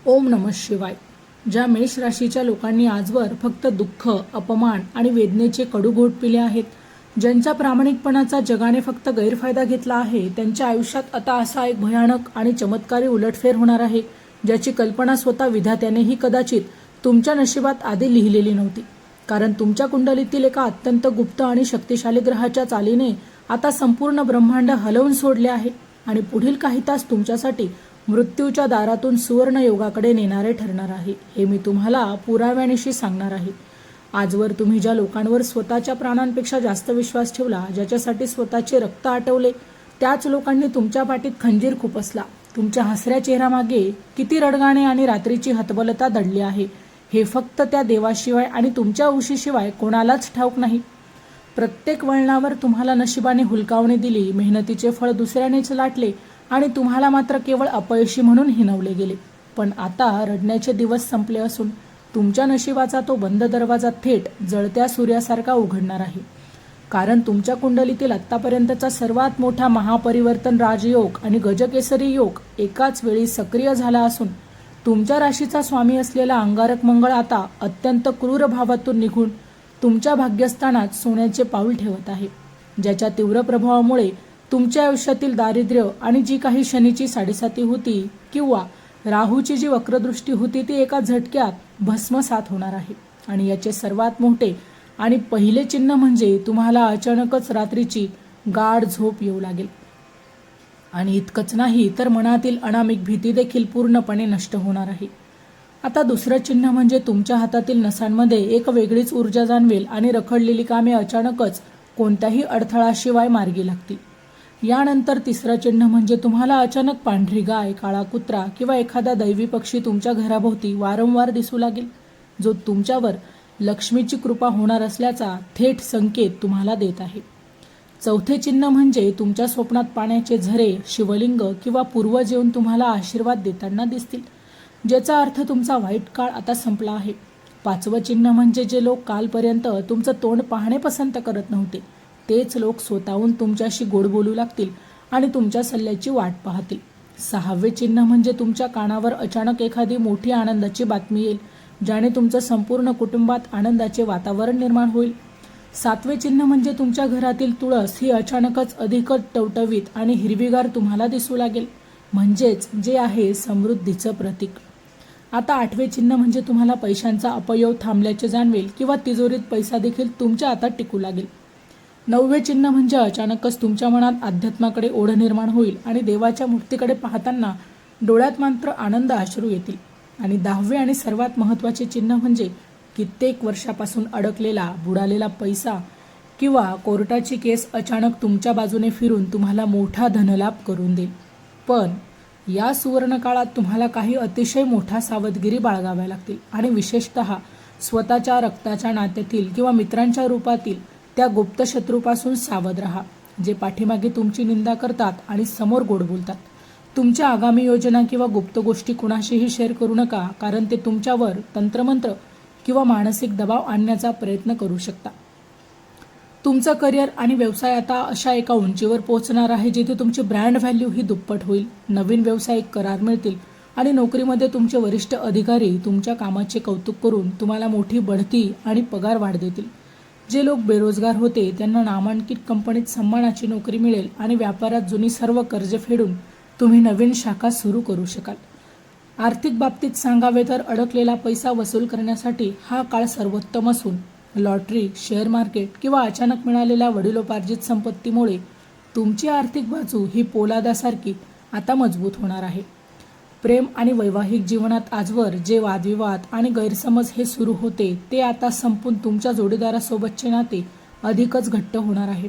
ओम नमः शिवाय. ज्या मेष राशीच्या लोकांनी आजवर फक्त दुःख, अपमान आणि वेदनेचे कडू घोट पिले आहेत, ज्यांच्या प्रामाणिकपणाचा जगाने फक्त गैरफायदा घेतला आहे, त्यांच्या आयुष्यात आता असा एक भयानक आणि चमत्कारी उलटफेर होणार आहे, ज्याची कल्पना स्वतः विधात्यानेही कदाचित तुमच्या नशिबात आधी लिहिलेली नव्हती. कारण तुमच्या कुंडलीतील एका अत्यंत गुप्त आणि शक्तिशाली ग्रहाच्या चालीने आता संपूर्ण ब्रह्मांड हलवून सोडले आहे आणि पुढील काही तास तुमच्यासाठी मृत्यूच्या दारातून सुवर्ण योगाकडे नेणारे ठरणार आहे. हे मी तुम्हाला पुराव्यानिशी सांगणार आहे. आजवर तुम्ही ज्या लोकांवर स्वतःच्या प्राणांपेक्षा जास्त विश्वास ठेवला, ज्याच्यासाठी स्वतःचे रक्त आटवले, त्याच लोकांनी तुमच्या पाठीत खंजीर खुपसला. तुमच्या हसऱ्या चेहऱ्यामागे किती रडगाणे आणि रात्रीची हतबलता दडली आहे, हे फक्त त्या देवाशिवाय आणि तुमच्या उशीशिवाय कोणालाच ठाऊक नाही. प्रत्येक वळणावर तुम्हाला नशिबाने हुलकावणी दिली, मेहनतीचे फळ दुसऱ्यानेच लाटले आणि तुम्हाला मात्र केवळ अपयशी म्हणून हिणवले गेले. पण आता रडण्याचे दिवस संपले असून तुमच्या नशिबाचा तो बंद दरवाजा थेट जळत्या सूर्यासारखा उघडणार आहे. कारण तुमच्या कुंडलीतील आत्तापर्यंतचा सर्वात मोठा महापरिवर्तन राजयोग आणि गजकेसरी योग एकाच वेळी सक्रिय झाला असून तुमच्या राशीचा स्वामी असलेला अंगारक मंगळ आता अत्यंत क्रूर भावातून निघून तुमच्या भाग्यस्थानात सोन्याचे पाऊल ठेवत आहे, ज्याच्या तीव्र प्रभावामुळे तुमच्या आयुष्यातील दारिद्र्य आणि जी काही शनीची साडेसाती होती किंवा राहूची जी वक्रदृष्टी होती, ती एका झटक्यात भस्मसात होणार आहे. आणि याचे सर्वात मोठे आणि पहिले चिन्ह म्हणजे तुम्हाला अचानकच रात्रीची गाढ झोप येऊ लागेल. आणि इतकंच नाही तर मनातील अनामिक भीती देखील पूर्णपणे नष्ट होणार आहे. आता दुसरं चिन्ह म्हणजे तुमच्या हातातील नसांमध्ये एक वेगळीच ऊर्जा जाणवेल आणि रखडलेली कामे अचानकच कोणत्याही अडथळाशिवाय मार्गी लागतील. यानंतर तिसरं चिन्ह म्हणजे तुम्हाला अचानक पांढरी गाय, काळा कुत्रा किंवा एखादा दैवी पक्षी तुमच्या घराभोवती वारंवार दिसू लागेल, जो तुमच्यावर लक्ष्मीची कृपा होणार असल्याचा थेट संकेत तुम्हाला देत आहे. चौथे चिन्ह म्हणजे तुमच्या स्वप्नात पाण्याचे झरे, शिवलिंग किंवा पूर्वज येऊन तुम्हाला आशीर्वाद देताना दिसतील, ज्याचा अर्थ तुमचा वाईट काळ आता संपला आहे. पाचवं चिन्ह म्हणजे जे लोक कालपर्यंत तुमचं तोंड पाहणे पसंत करत नव्हते, तेच लोक स्वतःहून तुमच्याशी गोड बोलू लागतील आणि तुमच्या सल्ल्याची वाट पाहतील. सहावे चिन्ह म्हणजे तुमच्या कानावर अचानक एखादी मोठी आनंदाची बातमी येईल, ज्याने तुमचं संपूर्ण कुटुंबात आनंदाचे वातावरण निर्माण होईल. सातवे चिन्ह म्हणजे तुमच्या घरातील तुळस ही अचानकच अधिकच टवटवीत आणि हिरवीगार तुम्हाला दिसू लागेल, म्हणजेच जे आहे समृद्धीचं प्रतीक. आता आठवे चिन्ह म्हणजे तुम्हाला पैशांचा अपयोग थांबल्याचे जाणवेल किंवा तिजोरीत पैसा देखील तुमच्या हातात टिकू लागेल. नववे चिन्ह म्हणजे अचानकच तुमच्या मनात अध्यात्माकडे ओढ निर्माण होईल आणि देवाच्या मूर्तीकडे पाहताना डोळ्यात मात्र आनंद अश्रू येतील. आणि दहावे आणि सर्वात महत्त्वाचे चिन्ह म्हणजे कित्येक वर्षापासून अडकलेला बुडालेला पैसा किंवा कोर्टाची केस अचानक तुमच्या बाजूने फिरून तुम्हाला मोठा धनलाभ करून देईल. पण या सुवर्ण काळात तुम्हाला काही अतिशय मोठा सावधगिरी बाळगाव्या लागतील आणि विशेषतः स्वतःच्या रक्ताच्या नात्यातील किंवा मित्रांच्या रूपातील त्या गुप्त शत्रूपासून सावध राहा, जे पाठीमागे तुमची निंदा करतात आणि समोर गोड बोलतात. तुमच्या आगामी योजना किंवा गुप्त गोष्टी कुणाशीही शेअर करू नका, कारण ते तुमच्यावर तंत्रमंत्र किंवा मानसिक दबाव आणण्याचा प्रयत्न करू शकता. तुमचं करिअर आणि व्यवसाय आता अशा एका उंचीवर पोहोचणार आहे जिथे तुमची ब्रँड व्हॅल्यू ही दुप्पट होईल. नवीन व्यावसायिक करार मिळतील आणि नोकरीमध्ये तुमचे वरिष्ठ अधिकारी तुमच्या कामाचे कौतुक करून तुम्हाला मोठी बढती आणि पगार वाढ देतील. जे लोक बेरोजगार होते त्यांना नामांकित कंपनीत सन्मानाची नोकरी मिळेल आणि व्यापारात जुनी सर्व कर्ज फेडून तुम्ही नवीन शाखा सुरू करू शकाल. आर्थिक बाबतीत सांगावे तर अडकलेला पैसा वसूल करण्यासाठी हा काळ सर्वोत्तम असून लॉटरी, शेअर मार्केट किंवा अचानक मिळालेल्या वडिलोपार्जित संपत्तीमुळे तुमची आर्थिक बाजू ही पोलादासारखी आता मजबूत होणार आहे. प्रेम आणि वैवाहिक जीवनात आजवर जे वादविवाद आणि गैरसमज हे सुरू होते, ते आता संपून तुमच्या जोडीदारासोबतचे नाते अधिकच घट्ट होणार आहे.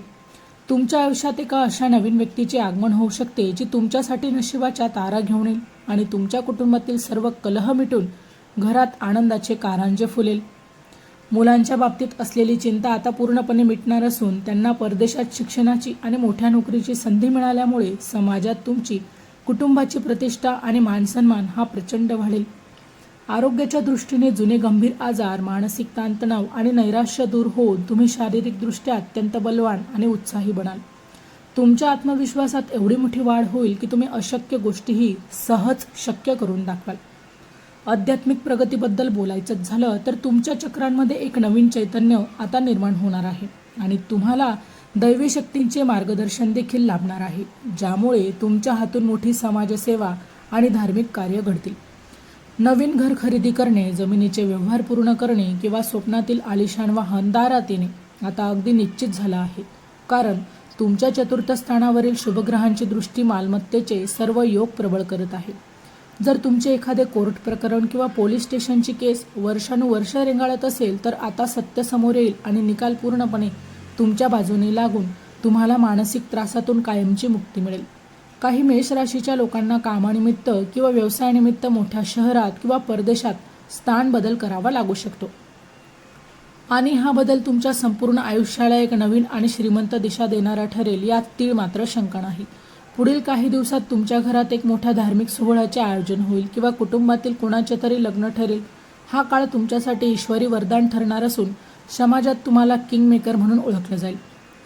तुमच्या आयुष्यात एका अशा नवीन व्यक्तीचे आगमन होऊ शकते, जी तुमच्यासाठी नशिबाच्या तारा घेऊन येईल आणि तुमच्या कुटुंबातील सर्व कलह मिटून घरात आनंदाचे कारंजे फुलेल. मुलांच्या बाबतीत असलेली चिंता आता पूर्णपणे मिटणार असून त्यांना परदेशात शिक्षणाची आणि मोठ्या नोकरीची संधी मिळाल्यामुळे समाजात तुमची कुटुंबाची प्रतिष्ठा आणि मानसन्मान हा प्रचंड वाढेल. आरोग्याच्या दृष्टीने जुने गंभीर आजार, मानसिक ताणतणाव आणि नैराश्य दूर होऊन तुम्ही शारीरिकदृष्ट्या अत्यंत बलवान आणि उत्साही बनाल. तुमच्या आत्मविश्वासात एवढी मोठी वाढ होईल की तुम्ही अशक्य गोष्टीही सहज शक्य करून दाखवाल. आध्यात्मिक प्रगतीबद्दल बोलायचं झालं तर तुमच्या चक्रांमध्ये एक नवीन चैतन्य आता निर्माण होणार आहे आणि तुम्हाला दैवी शक्तींचे मार्गदर्शन देखील लाभणार आहे, ज्यामुळे तुमच्या हातून मोठी समाजसेवा आणि धार्मिक कार्य घडतील. नवीन घर खरेदी करणे, जमिनीचे व्यवहार पूर्ण करणे किंवा स्वप्नातील आलिशान वाहन दारात येणे आता अगदी निश्चित झालं आहे, कारण तुमच्या चतुर्थ स्थानावरील शुभग्रहांची दृष्टी मालमत्तेचे सर्व योग प्रबळ करत आहे. जर तुमचे एखादे कोर्ट प्रकरण किंवा पोलीस स्टेशनची केस वर्षानुवर्ष रेंगाळत असेल तर आता सत्य समोर येईल आणि निकाल पूर्णपणे तुमच्या बाजूने लागून तुम्हाला मानसिक त्रासातून कायमची मुक्ती मिळेल. काही मेष राशीच्या लोकांना कामानिमित्त किंवा व्यवसायानिमित्त मोठ्या शहरात किंवा परदेशात स्थान बदल करावा लागू शकतो आणि हा बदल तुमच्या संपूर्ण आयुष्याला एक नवीन आणि श्रीमंत दिशा देणारा ठरेल, यात तीळ मात्र शंका नाही. पुढील काही दिवसात तुमच्या घरात एक मोठ्या धार्मिक सोहळ्याचे आयोजन होईल किंवा कुटुंबातील कोणाचे तरी लग्न ठरेल. हा काळ तुमच्यासाठी ईश्वरी वरदान ठरणार असून समाजात तुम्हाला किंग मेकर म्हणून ओळखलं जाईल.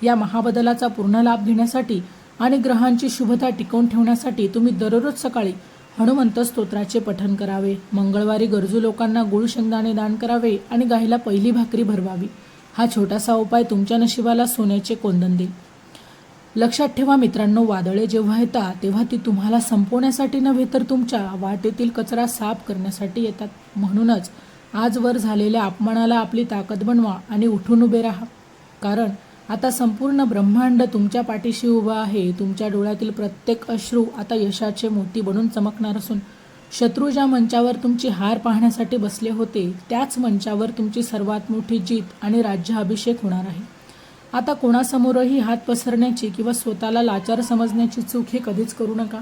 या महाबदलाचा पूर्ण लाभ घेण्यासाठी आणि ग्रहांची शुभता टिकवून ठेवण्यासाठी तुम्ही दररोज सकाळी हनुमंत स्तोत्राचे पठण करावे, मंगळवारी गरजू लोकांना गुळ शेंगदाणे दान करावे आणि गाईला पहिली भाकरी भरवावी. हा छोटासा उपाय तुमच्या नशिबाला सोन्याचे कोंदण देईल. लक्षात ठेवा मित्रांनो, वादळे जेव्हा येतात तेव्हा ती तुम्हाला संपवण्यासाठी नव्हे तर तुमच्या वाटेतील कचरा साफ करण्यासाठी येतात. म्हणूनच आजवर झालेल्या अपमानाला आपली ताकद बनवा आणि उठून उभे राहा, कारण आता संपूर्ण ब्रह्मांड तुमच्या पाठीशी उभा आहे. तुमच्या डोळ्यातील प्रत्येक अश्रू आता यशाचे मोती बनून चमकणार असून शत्रू ज्या मंचावर तुमची हार पाहण्यासाठी बसले होते त्याच मंचावर तुमची सर्वात मोठी जीत आणि राज्याभिषेक होणार आहे. आता कोणासमोरही हात पसरण्याची किंवा स्वतःला लाचार समजण्याची चूक हे कधीच करू नका,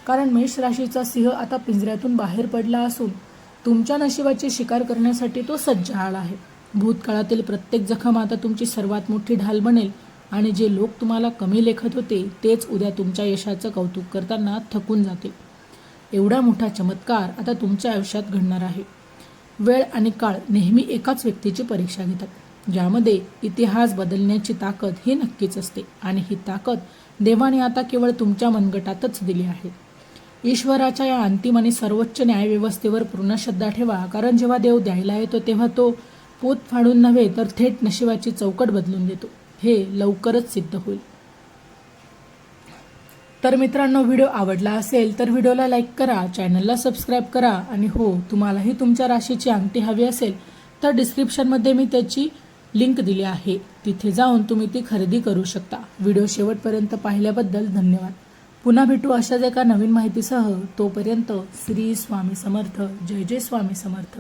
कारण मेष राशीचा सिंह आता पिंजऱ्यातून बाहेर पडला असून तुमच्या नशिबाची शिकार करण्यासाठी तो सज्ज आला आहे. भूतकाळातील प्रत्येक जखम आता तुमची सर्वात मोठी ढाल बनेल आणि जे लोक तुम्हाला कमी लेखत होते तेच उद्या तुमच्या यशाचं कौतुक करताना थकून जातील. एवढा मोठा चमत्कार आता तुमच्या आयुष्यात घडणार आहे. वेळ आणि काळ नेहमी एकाच व्यक्तीची परीक्षा घेतात, ज्यामध्ये इतिहास बदलण्याची ताकद ही नक्कीच असते आणि ही ताकद देवाने आता केवळ तुमच्या मनगटातच दिली आहे. ईश्वराच्या या अंतिम आणि सर्वोच्च न्यायव्यवस्थेवर पूर्ण श्रद्धा ठेवा, कारण जेव्हा देव द्यायला येतो तेव्हा तो पोत फाडून नव्हे तर थेट नशिबाची चौकट बदलून देतो. हे लवकरच सिद्ध होईल. तर मित्रांनो, व्हिडिओ आवडला असेल तर व्हिडिओला लाईक करा, चॅनलला सबस्क्राईब करा आणि हो, तुम्हालाही तुमच्या राशीची अंगठी हवी असेल तर डिस्क्रिप्शनमध्ये मी त्याची लिंक दिली आहे, तिथे जाऊन तुम्ही ती खरेदी करू शकता. व्हिडिओ शेवटपर्यंत पाहिल्याबद्दल धन्यवाद. पुन्हा भेटू अशाच एका नवीन माहितीसह. तोपर्यंत श्री स्वामी समर्थ. जय जय स्वामी समर्थ.